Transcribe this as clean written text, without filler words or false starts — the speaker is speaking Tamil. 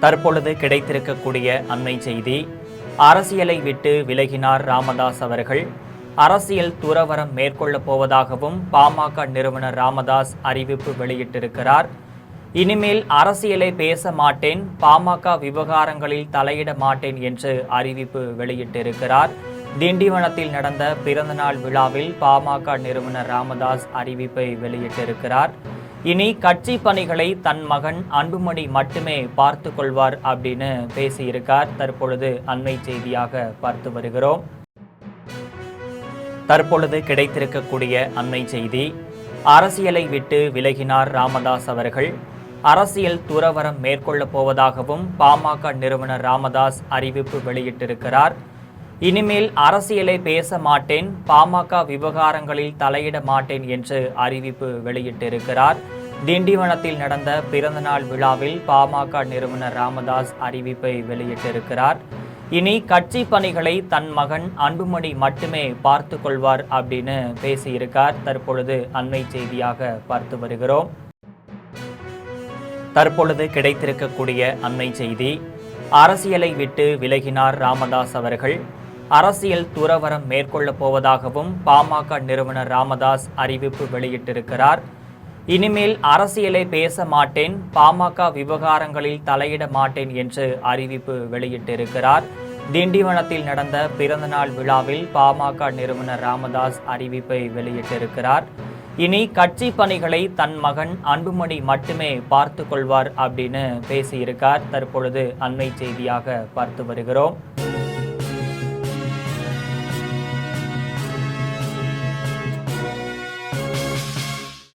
தற்பொழுது கிடைத்திருக்கக்கூடிய அண்மை செய்தி, அரசியலை விட்டு விலகினார் ராமதாஸ் அவர்கள். அரசியல் துறவரம் மேற்கொள்ளப் போவதாகவும் பாமக நிறுவனர் ராமதாஸ் அறிவிப்பு வெளியிட்டிருக்கிறார். இனிமேல் அரசியலை பேச மாட்டேன், பாமக விவகாரங்களில் தலையிட மாட்டேன் என்று அறிவிப்பு வெளியிட்டிருக்கிறார். திண்டிவனத்தில் நடந்த பிறந்தநாள் விழாவில் பாமக நிறுவனர் ராமதாஸ் அறிவிப்பை வெளியிட்டிருக்கிறார். இனி கட்சி பணிகளை தன் மகன் அன்புமணி மட்டுமே பார்த்து கொள்வார் அப்படின்னு பேசியிருக்கார். தற்பொழுது அண்மை செய்தியாக பார்த்து வருகிறோம். தற்பொழுது கிடைத்திருக்கக்கூடிய அண்மை செய்தி, அரசியலை விட்டு விலகினார் ராமதாஸ் அவர்கள். அரசியல் துறவரம் மேற்கொள்ளப் போவதாகவும் பாமக நிறுவனர் ராமதாஸ் அறிவிப்பு வெளியிட்டிருக்கிறார். இனிமேல் அரசியலை பேச மாட்டேன், பாமக விவகாரங்களில் தலையிட மாட்டேன் என்று அறிவிப்பு வெளியிட்டிருக்கிறார். திண்டிவனத்தில் நடந்த பிறந்தநாள் விழாவில் பாமக நிறுவனர் ராமதாஸ் அறிவிப்பை வெளியிட்டிருக்கிறார். இனி கட்சி பணிகளை தன் மகன் அன்புமணி மட்டுமே பார்த்து கொள்வார் அப்படின்னு பேசியிருக்கார். தற்பொழுது அண்மை செய்தியாக பார்த்து வருகிறோம். தற்பொழுது கிடைத்திருக்கக்கூடிய அண்மை செய்தி, அரசியலை விட்டு விலகினார் ராமதாஸ் அவர்கள். அரசியல் துறவரம் மேற்கொள்ளப் போவதாகவும் பாமக நிறுவனர் ராமதாஸ் அறிவிப்பு வெளியிட்டிருக்கிறார். இனிமேல் அரசியலை பேச மாட்டேன், பாமக விவகாரங்களில் தலையிட மாட்டேன் என்று அறிவிப்பு வெளியிட்டிருக்கிறார். திண்டிவனத்தில் நடந்த பிறந்தநாள் விழாவில் பாமக நிறுவனர் ராமதாஸ் அறிவிப்பை வெளியிட்டிருக்கிறார். இனி கட்சி பணிகளை தன் மகன் அன்புமணி மட்டுமே பார்த்து கொள்வார் அப்படின்னு பேசியிருக்கார். தற்பொழுது அண்மை செய்தியாக பார்த்து வருகிறோம்.